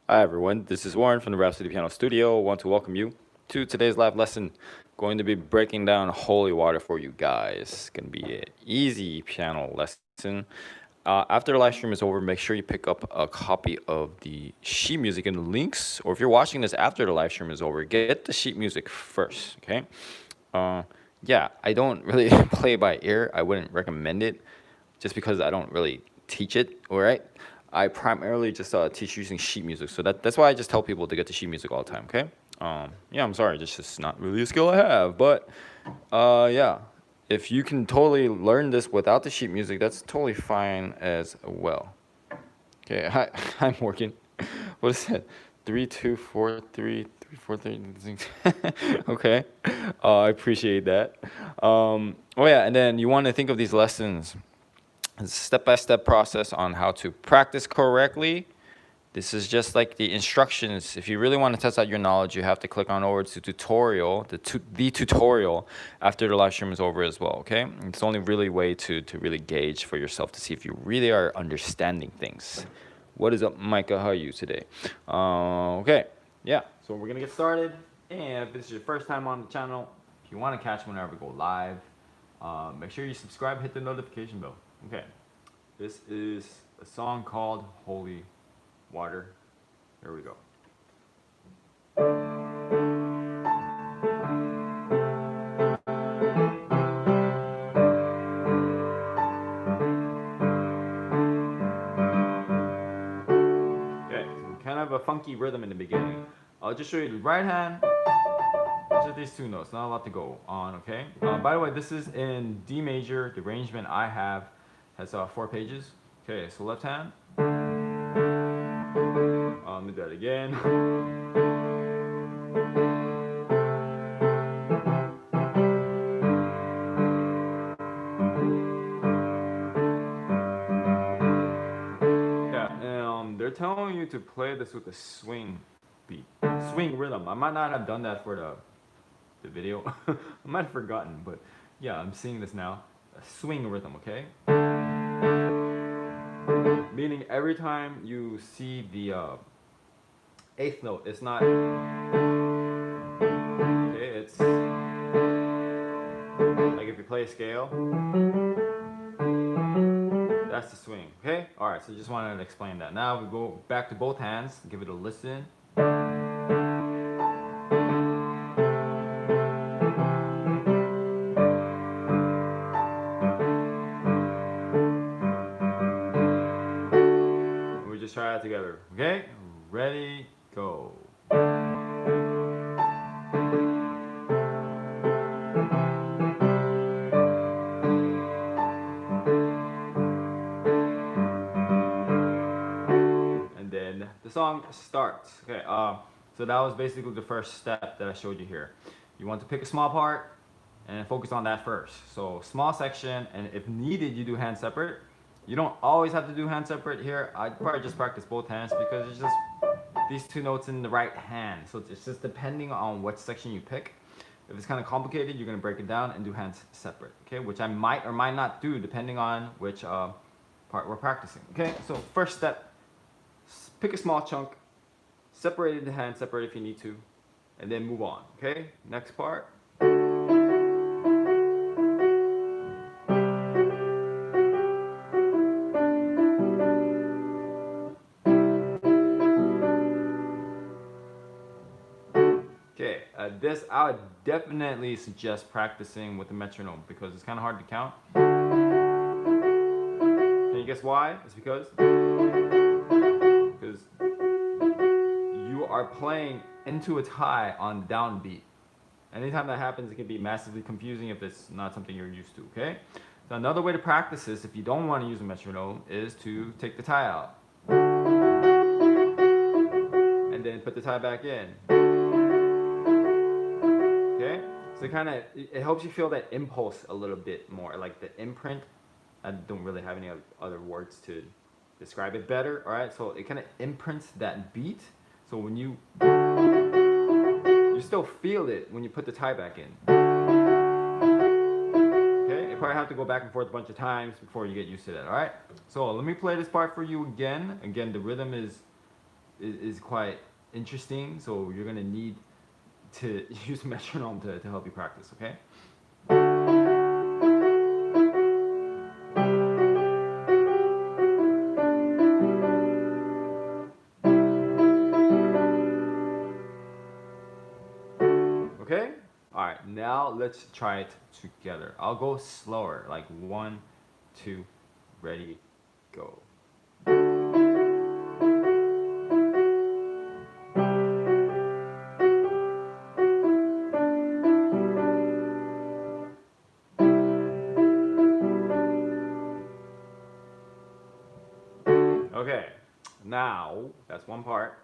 Hi everyone, this is Warren from the Rhapsody Piano Studio. I want to welcome you to today's live lesson. Going to be breaking down holy water for you guys. It's going to be an easy piano lesson. After the live stream is over, make sure you pick up a copy of the sheet music and the links. Or if you're watching this after the live stream is over, get the sheet music first, okay? Uh, yeah, I don't really play by ear. I wouldn't recommend it just because I don't really teach it, all right? I primarily just teach using sheet music. So that's why I just tell people to get the sheet music all the time, okay? Yeah, I'm sorry, it's just not really a skill I have. But yeah, if you can totally learn this without the sheet music, that's totally fine as well. Okay, hi, I'm working. What is it? 3 2 4 3 3 4 3. Okay, I appreciate that. Oh yeah, and then you want to think of these lessons as a step-by-step process on how to practice correctly. This is just like the instructions. If you really want to test out your knowledge, you have to click on over to tutorial, the tutorial after the live stream is over as well, okay? It's the only really way to really gauge for yourself to see if you really are understanding things. What is up, Micah? How are you today? Okay, yeah, so we're gonna get started. And if this is your first time on the channel, if you want to catch whenever we go live, make sure you subscribe, hit the notification bell. Okay, this is a song called Holy Water. Here we go. Okay, so kind of a funky rhythm in the beginning. I'll just show you the right hand. Just these two notes, not a lot to go on, okay? By the way, this is in D major. The arrangement I have has 4 pages. Okay, so left hand. Let me do that again. They're telling you to play this with a swing beat, swing rhythm. I might not have done that for the video. I might have forgotten, but yeah, I'm seeing this now. A swing rhythm, okay? Meaning every time you see the 8th note, it's not, okay, it's like if you play a scale, that's the swing, okay? All right, so just wanted to explain that. Now we go back to both hands, give it a listen. We just try it together, okay? Ready, go. The song starts. Okay, so that was basically the first step that I showed you here. You want to pick a small part and focus on that first. So small section, and if needed, you do hand separate. You don't always have to do hand separate here. I'd probably just practice both hands because it's just these two notes in the right hand. So it's just depending on what section you pick. If it's kind of complicated, you're gonna break it down and do hands separate, okay? Which I might or might not do depending on which part we're practicing, okay? So first step, pick a small chunk, separate it into hand separate if you need to, and then move on, okay? Next part. Okay, this I would definitely suggest practicing with the metronome because it's kind of hard to count. Can you guess why? It's because you are playing into a tie on downbeat. Anytime that happens, it can be massively confusing if it's not something you're used to, okay? So another way to practice this, if you don't want to use a metronome, is to take the tie out. And then put the tie back in. Okay? So it helps you feel that impulse a little bit more, like the imprint. I don't really have any other words to describe it better, alright? So it kind of imprints that beat. So when you still feel it when you put the tie back in. Okay, you probably have to go back and forth a bunch of times before you get used to that, alright? So let me play this part for you again. Again, the rhythm is is quite interesting. So you're gonna need to use metronome to help you practice. Okay. Okay. All right. Now let's try it together. I'll go slower, like 1, 2, ready, go. Okay, now that's one part.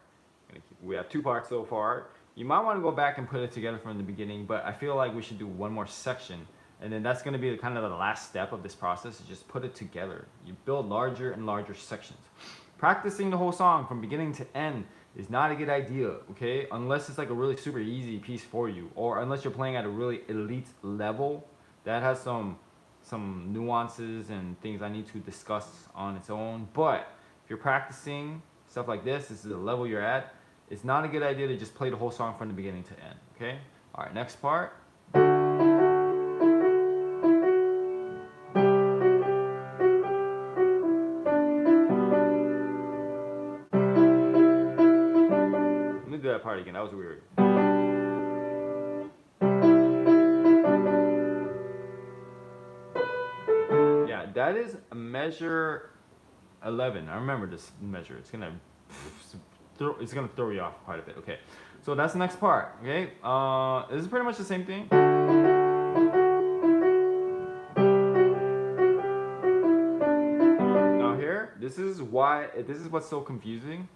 We have two parts so far. You might want to go back and put it together from the beginning, but I feel like we should do one more section. And then that's going to be kind of the last step of this process, is just put it together. You build larger and larger sections. Practicing the whole song from beginning to end is not a good idea, okay? Unless it's like a really super easy piece for you, or unless you're playing at a really elite level that has some nuances and things I need to discuss on its own. But if you're practicing stuff like this is the level you're at, it's not a good idea to just play the whole song from the beginning to end, okay? All right, next part. Let me do that part again, that was weird. Yeah, that is a measure 11. I remember this measure. It's gonna throw you off quite a bit. Okay, so that's the next part. Okay, this is pretty much the same thing. Now here, this is what's so confusing.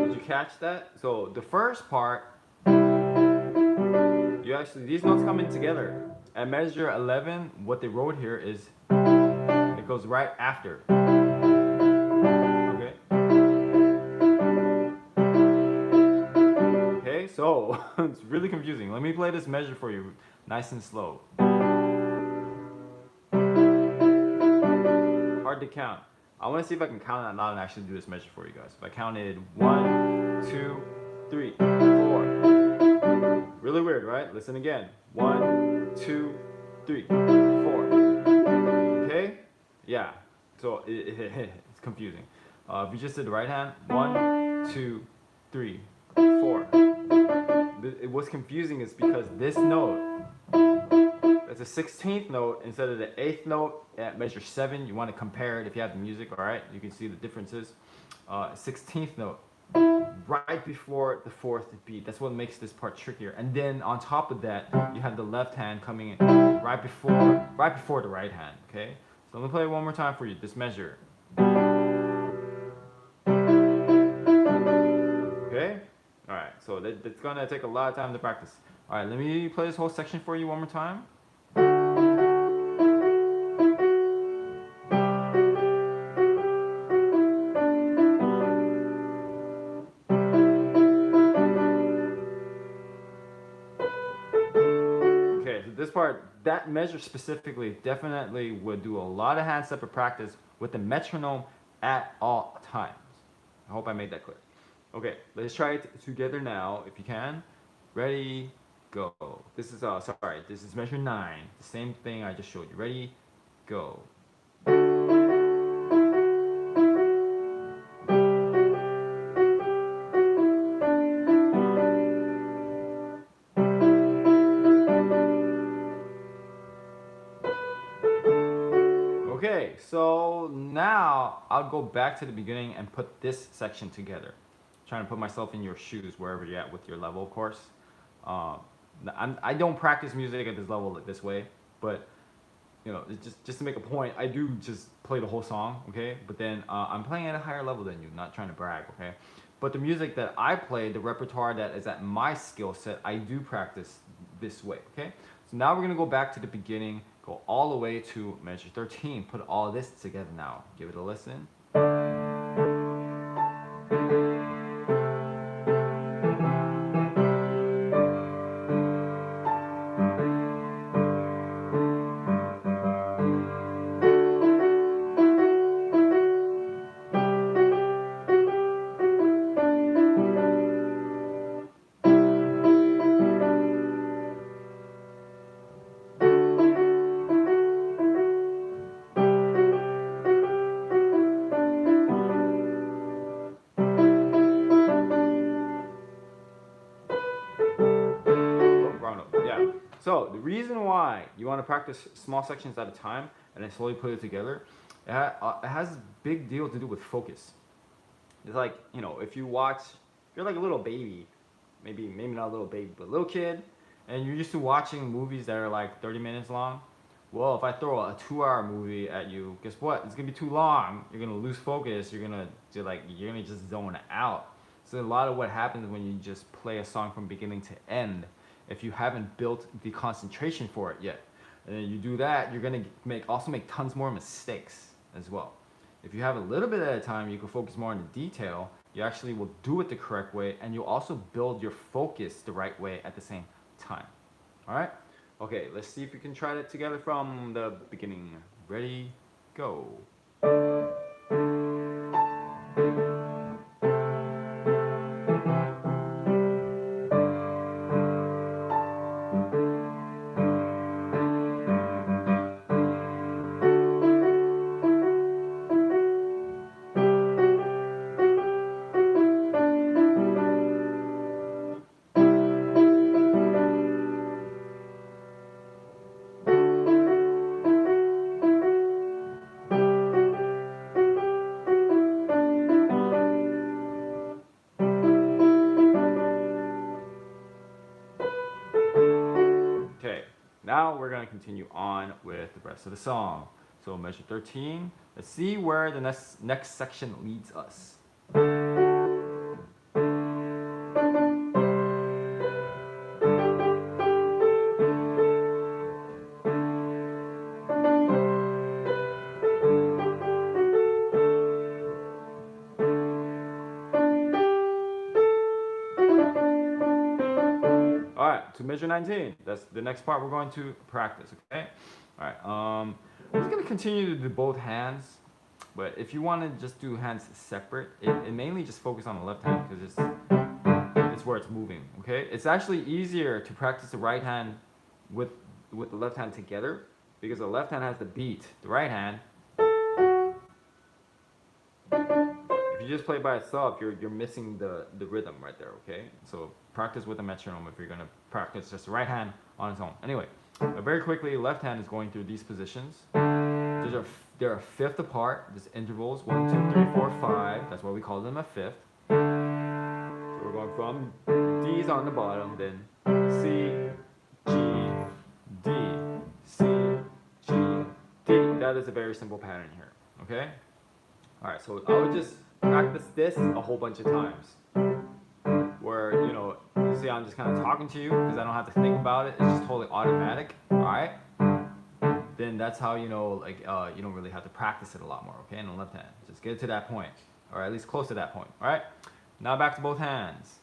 Did you catch that? So the first part, these notes come in together. At measure 11, what they wrote here is it goes right after. Okay. Okay, so it's really confusing. Let me play this measure for you, nice and slow. Hard to count. I want to see if I can count out loud and actually do this measure for you guys. If I counted 1, 2, 3, 4. Really weird, right? Listen again. 1, 2, 3, 4. Okay? Yeah. So it's confusing. If you just did the right hand, 1, 2, 3, 4. What's confusing is because this note, it's a 16th note instead of the 8th note at measure 7. You want to compare it if you have the music, all right? You can see the differences. 16th note, right before the 4th beat. That's what makes this part trickier. And then on top of that, you have the left hand coming in right before the right hand. Okay. So let me play it one more time for you. This measure. Okay. All right. So that's gonna take a lot of time to practice. All right. Let me play this whole section for you one more time. This part, that measure specifically, definitely would do a lot of hand step practice with the metronome at all times. I hope I made that clear. Okay, let's try it together now, if you can. Ready, go. This is this is measure 9. The same thing I just showed you. Ready, go. Okay, so now I'll go back to the beginning and put this section together. I'm trying to put myself in your shoes, wherever you're at with your level, of course. I don't practice music at this level this way, but you know, just to make a point, I do just play the whole song, okay? But then I'm playing at a higher level than you, not trying to brag, okay? But the music that I play, the repertoire that is at my skill set, I do practice this way, okay? So now we're gonna go back to the beginning, go all the way to measure 13, put all this together now. Give it a listen. reason why you want to practice small sections at a time and then slowly put it together, it has a big deal to do with focus. It's like, if you're like a little baby, maybe not a little baby, but a little kid, and you're used to watching movies that are like 30 minutes long. Well, if I throw a 2-hour movie at you, guess what? It's gonna be too long. You're gonna lose focus. You're gonna just zone out. So a lot of what happens when you just play a song from beginning to end, if you haven't built the concentration for it yet, and then you do that, you're gonna also make tons more mistakes as well. If you have a little bit at a time, you can focus more on the detail. You actually will do it the correct way, and you'll also build your focus the right way at the same time. All right? Okay, let's see if we can try it together from the beginning. Ready, go. Okay, now we're going to continue on with the rest of the song. So measure 13. Let's see where the next section leads us. All right, to measure 19. That's the next part we're going to practice, okay? All right, I'm just gonna continue to do both hands, but if you want to just do hands separate, it mainly just focus on the left hand because it's where it's moving, okay? It's actually easier to practice the right hand with the left hand together because the left hand has the beat. The right hand, if you just play by itself, you're missing the rhythm right there, okay? So practice with a metronome if you're gonna practice just the right hand on its own. Anyway, very quickly, left hand is going through these positions. They're a fifth apart. There's intervals 1, 2, 3, 4, 5. That's why we call them a fifth. So we're going from D's on the bottom, then C, G, D, C, G, D. That is a very simple pattern here. Okay. All right. So I would just practice this a whole bunch of times. Where you see I'm just kind of talking to you because I don't have to think about it. It's just totally automatic. All right. Then that's how you don't really have to practice it a lot more. Okay, in the left hand, just get to that point, or at least close to that point. All right. Now back to both hands.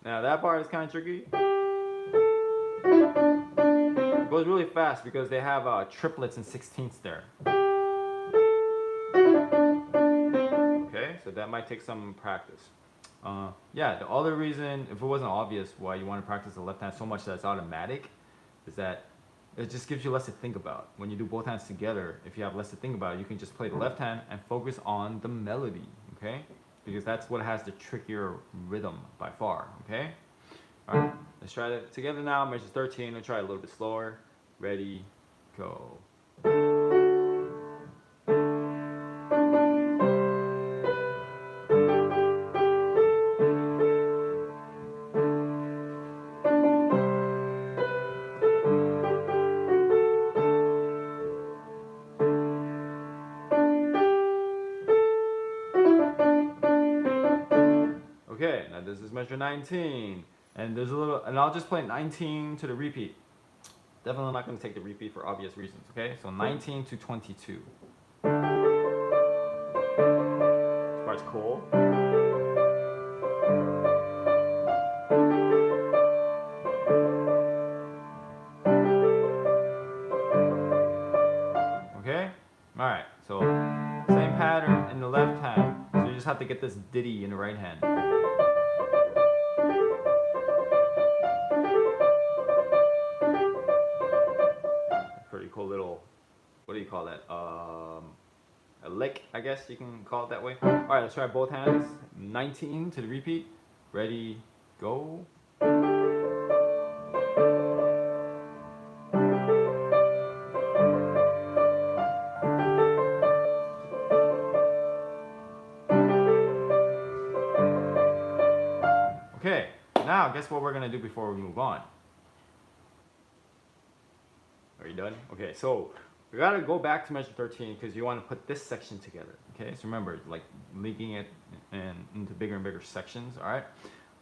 Now that part is kind of tricky. It goes really fast because they have triplets and sixteenths there. Okay, so that might take some practice. Yeah, the other reason, if it wasn't obvious why you want to practice the left hand so much that it's automatic, is that it just gives you less to think about. When you do both hands together, if you have less to think about, you can just play the left hand and focus on the melody, okay? Because that's what has the trickier rhythm by far, okay? All right, let's try it together now. Measure 13, we'll try a little bit slower. Ready, go. Okay, now this is measure 19. And there's and I'll just play 19 to the repeat. Definitely not going to take the repeat for obvious reasons, okay? So 19 to 22. This part's cool. Okay? Alright, so same pattern in the left hand. So you just have to get this ditty in the right hand. do you call that? A lick, I guess you can call it that way. All right, let's try both hands. 19 to the repeat. Ready, go. Okay, now guess what we're gonna do before we move on? Are you done? Okay, so we gotta go back to measure 13 because you want to put this section together. Okay, so remember, like linking it into bigger and bigger sections. All right,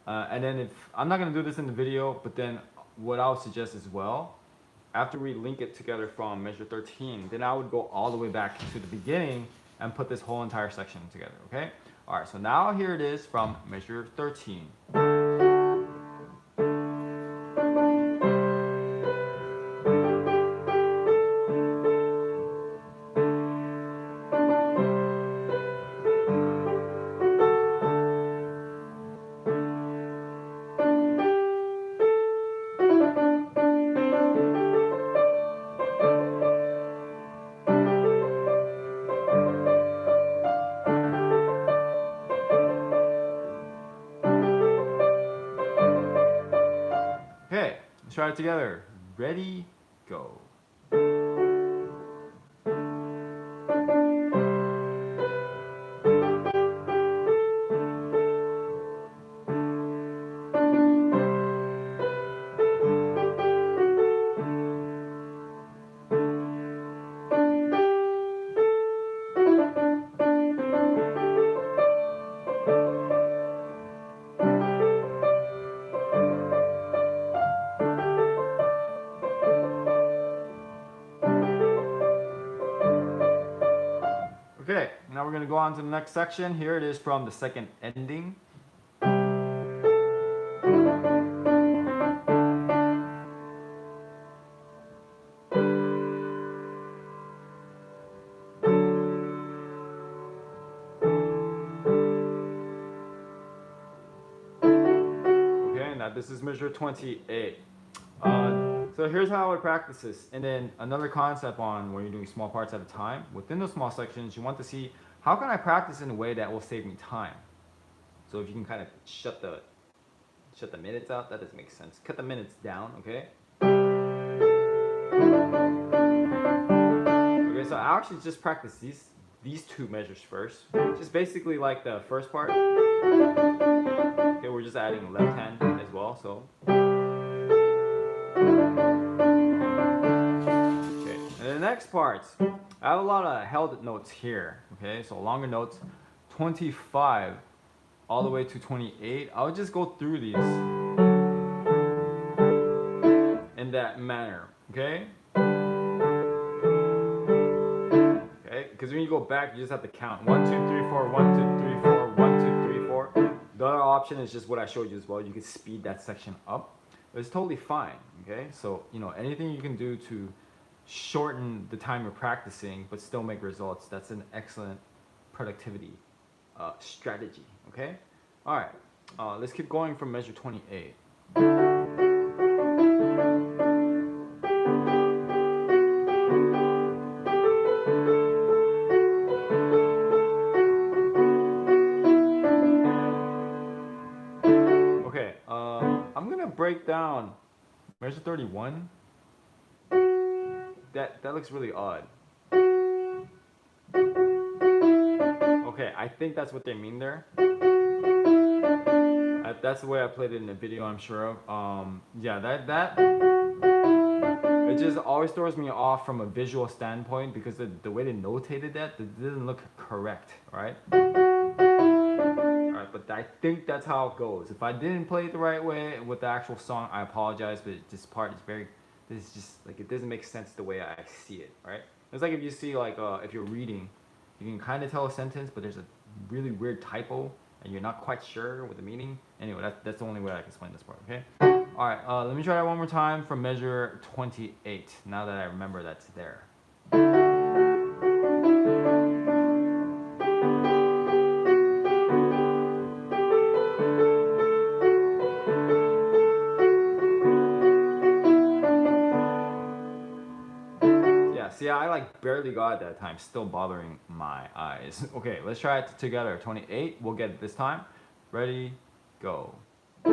and then if I'm not gonna do this in the video, but then what I would suggest as well, after we link it together from measure 13, then I would go all the way back to the beginning and put this whole entire section together. Okay. All right. So now here it is from measure 13. Okay, let's try it together. Ready, go. Okay, now we're going to go on to the next section. Here it is from the second ending. Okay, now this is measure 28. So here's how I would practice this. And then another concept on when you're doing small parts at a time. Within those small sections, you want to see how can I practice in a way that will save me time. So if you can kind of shut the minutes out, that doesn't make sense. Cut the minutes down, okay? Okay, so I actually just practice these two measures first. Just basically like the first part. Okay, we're just adding left hand as well, so. Okay, and the next parts, I have a lot of held notes here. Okay, so longer notes, 25 all the way to 28. I'll just go through these in that manner. Okay. Okay, because when you go back, you just have to count 1, 2, 3, 4, 1, 2, 3, 4, 1, 2, 3, 4. The other option is just what I showed you as well. You can speed that section up. It's totally fine. Okay, so anything you can do to shorten the time you're practicing but still make results, that's an excellent productivity strategy. Okay, all right, let's keep going from measure 28. Okay, I'm gonna break down measure 31. That looks really odd. Okay, I think that's what they mean there. That's the way I played it in the video, I'm sure of. Yeah, that it just always throws me off from a visual standpoint because the way they notated that, it didn't look correct, right? Alright, but I think that's how it goes. If I didn't play it the right way with the actual song, I apologize, but this part is this is just like, it doesn't make sense the way I see it, right? It's like if you see like, if you're reading, you can kind of tell a sentence, but there's a really weird typo, and you're not quite sure what the meaning. Anyway, that's the only way I can explain this part, okay? Alright, let me try that one more time from measure 28, now that I remember that's there. see, I like barely got it that time, still bothering my eyes. Okay, let's try it together. 28, we'll get it this time. Ready, go. We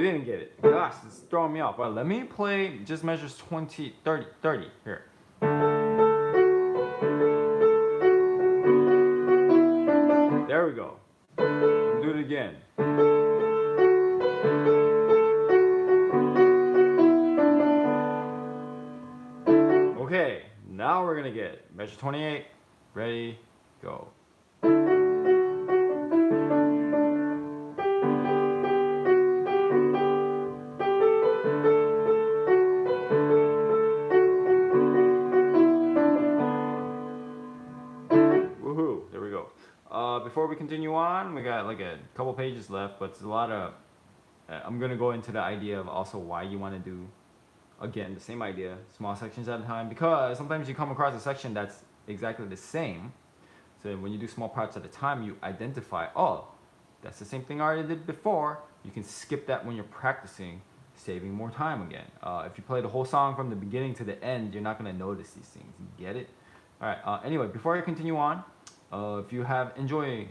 didn't get it. Gosh, it's throwing me off. Well, let me play just measures 20, 30, 30 here. There we go. Do it again. Okay, now we're gonna get it. Measure 28. Ready, go. Woohoo! There we go. Before we continue on, we got like a couple pages left, but it's a lot of. I'm gonna go into the idea of also why you want to do, again, the same idea, small sections at a time, because sometimes you come across a section that's exactly the same. So when you do small parts at a time, you identify, oh, that's the same thing I already did before. You can skip that when you're practicing, saving more time again. If you play the whole song from the beginning to the end, you're not gonna notice these things. You get it? All right. Anyway, before I continue on, if you have enjoyed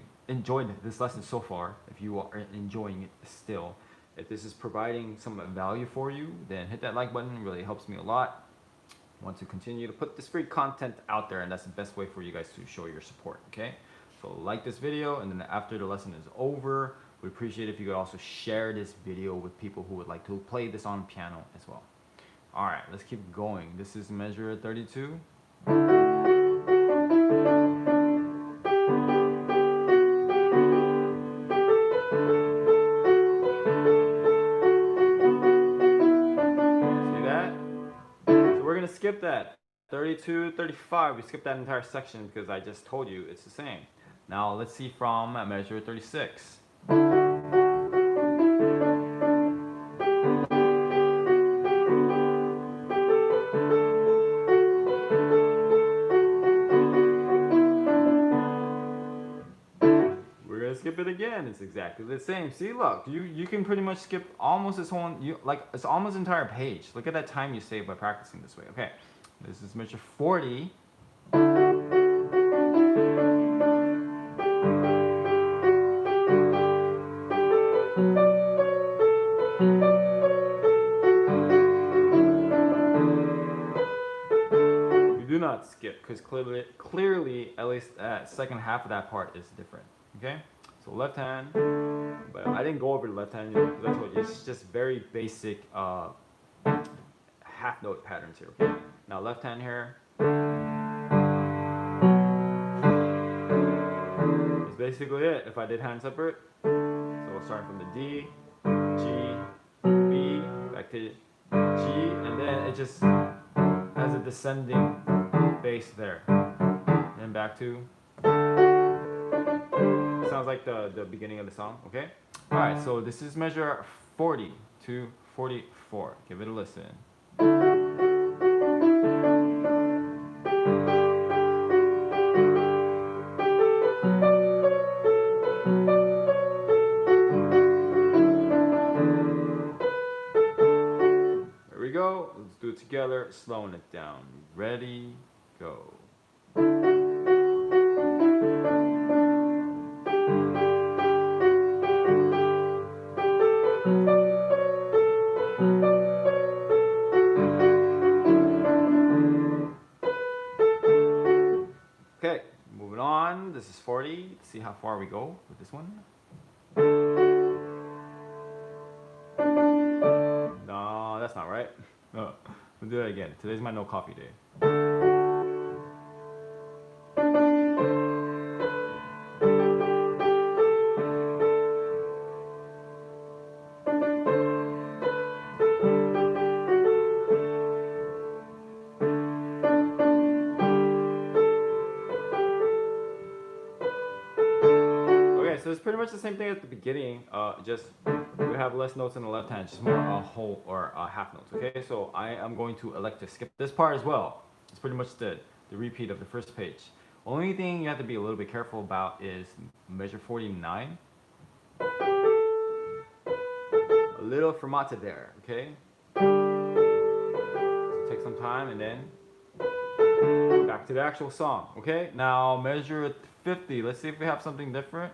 this lesson so far, if you are enjoying it still, if this is providing some value for you, then hit that like button. It really helps me a lot. I want to continue to put this free content out there, and that's the best way for you guys to show your support, okay? So like this video, and then after the lesson is over, we'd appreciate if you could also share this video with people who would like to play this on piano as well. All right, let's keep going. This is measure 32. Skip that 32, 35. We skipped that entire section because I just told you it's the same. Now let's see from measure 36. We're gonna skip it again. It's exactly the same. See, look, you can pretty much skip almost this whole it's almost entire page. Look at that time you save by practicing this way. Okay, this is measure 40. You do not skip because clearly, at least that second half of that part is different. Okay, so left hand, but I didn't go over the left hand because I told you it's just very basic half note patterns here. Okay, now left hand here is basically it. If I did hand separate, so we'll start from the D, G, B, back to G, and then it just has a descending bass there, then back to. Sounds like the beginning of the song, okay? All right, so this is measure 40 to 44. Give it a listen. There we go. Let's do it together, slowing it down. Ready, go. Okay, moving on. This is 40. Let's see how far we go with this one. No, that's not right. No, we'll do that again. Today's my no coffee day. So it's pretty much the same thing at the beginning, just we have less notes in the left hand, just more whole or half notes, okay? So I am going to elect to skip this part as well. It's pretty much the repeat of the first page. Only thing you have to be a little bit careful about is measure 49. A little fermata there, okay? So take some time and then back to the actual song, okay? Now measure 50. Let's see if we have something different.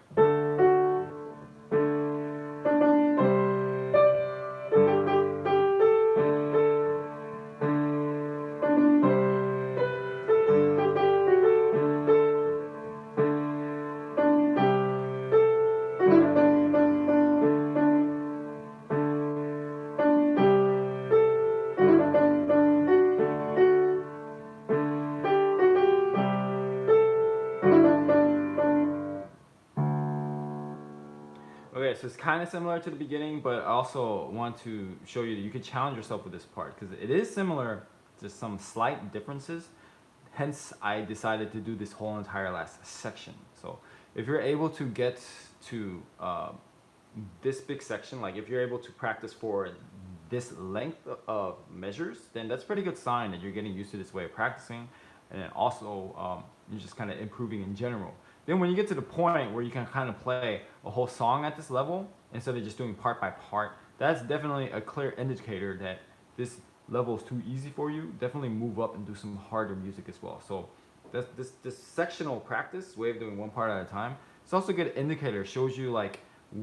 Okay, so it's kind of similar to the beginning, but I also want to show you that you can challenge yourself with this part because it is similar to some slight differences. Hence, I decided to do this whole entire last section. So if you're able to get to this big section, like if you're able to practice for this length of measures, then that's a pretty good sign that you're getting used to this way of practicing, and then also you're just kind of improving in general. Then when you get to the point where you can kind of play a whole song at this level instead of just doing part by part, that's definitely a clear indicator that this level is too easy for you. Definitely move up and do some harder music as well. So this sectional practice, way of doing one part at a time, it's also a good indicator. It shows you like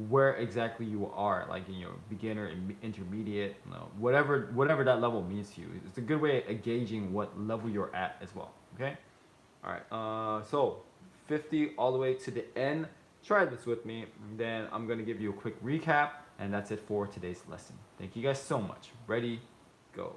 where exactly you are, like in your beginner, intermediate, you know, whatever that level means to you. It's a good way of gauging what level you're at as well. Okay. All right. So 50 all the way to the end. Try this with me. Then I'm gonna give you a quick recap, and that's it for today's lesson. Thank you guys so much. Ready, go.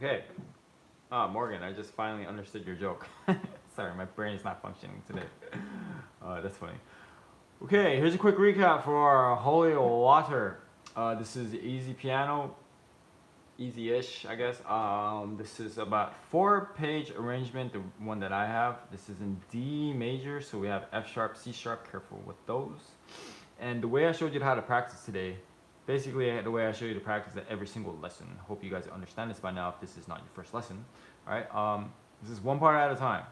Okay. Morgan, I just finally understood your joke. Sorry, my brain is not functioning today. That's funny. Okay, here's a quick recap for our Holy Water. This is easy piano, easy-ish, I guess. This is about 4-page arrangement, the one that I have. This is in D major, so we have F sharp, C sharp. Careful with those. And the way I showed you how to practice today, basically the way I show you to practice at every single lesson. Hope you guys understand this by now if this is not your first lesson. All right, this is one part at a time.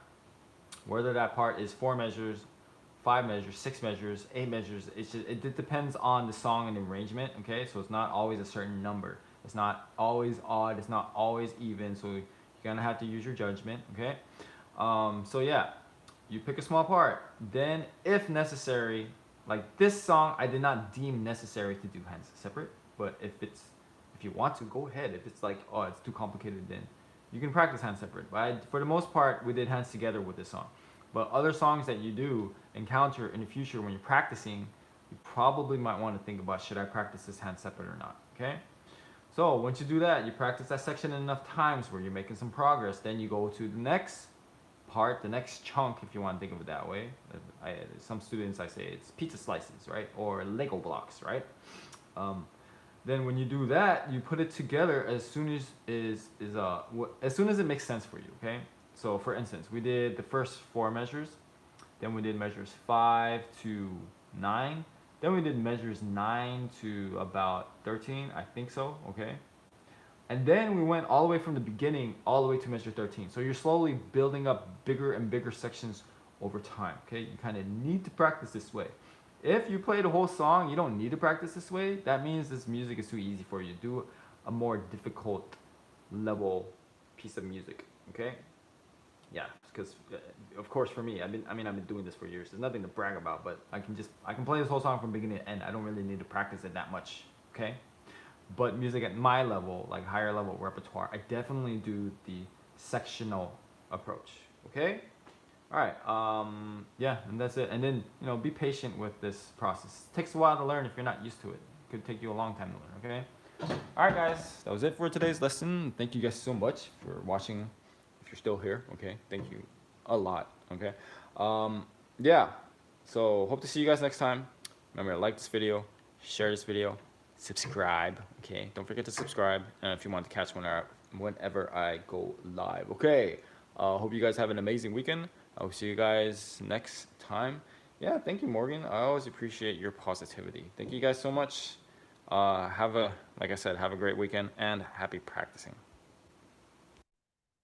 Whether that part is 4 measures, 5 measures, 6 measures, 8 measures, it depends on the song and the arrangement, okay? So it's not always a certain number. It's not always odd, it's not always even, so you're gonna have to use your judgment, okay? So yeah, you pick a small part. Then, if necessary, like this song, I did not deem necessary to do hands separate, but if you want to, go ahead. If it's like, oh, it's too complicated, then you can practice hands separate. But for the most part, we did hands together with this song. But other songs that you do encounter in the future when you're practicing, you probably might want to think about, should I practice this hand separate or not, okay? So once you do that, you practice that section enough times where you're making some progress, then you go to the next part, the next chunk, if you want to think of it that way. Some students, I say it's pizza slices, right? Or Lego blocks, right? Then when you do that, you put it together as soon as as soon as it makes sense for you, okay? So for instance, we did the first 4 measures, then we did measures 5 to 9, then we did measures 9 to about 13, I think so, okay? And then we went all the way from the beginning all the way to measure 13. So you're slowly building up bigger and bigger sections over time, okay? You kind of need to practice this way. If you play the whole song, you don't need to practice this way. That means this music is too easy for you. Do a more difficult level piece of music, okay? Yeah, because of course for me, I've been doing this for years. There's nothing to brag about, but I can play this whole song from beginning to end. I don't really need to practice it that much, okay? But music at my level, like higher level repertoire, I definitely do the sectional approach, okay? All right, yeah, and that's it. And then, be patient with this process. It takes a while to learn if you're not used to it. It could take you a long time to learn, okay? All right, guys, that was it for today's lesson. Thank you guys so much for watching. If you're still here, okay, thank you a lot. Okay, yeah. So hope to see you guys next time. Remember to like this video, share this video, subscribe. Okay, don't forget to subscribe. And if you want to catch whenever I go live. Okay. Hope you guys have an amazing weekend. I will see you guys next time. Yeah, thank you, Morgan. I always appreciate your positivity. Thank you guys so much. Like I said, have a great weekend and happy practicing.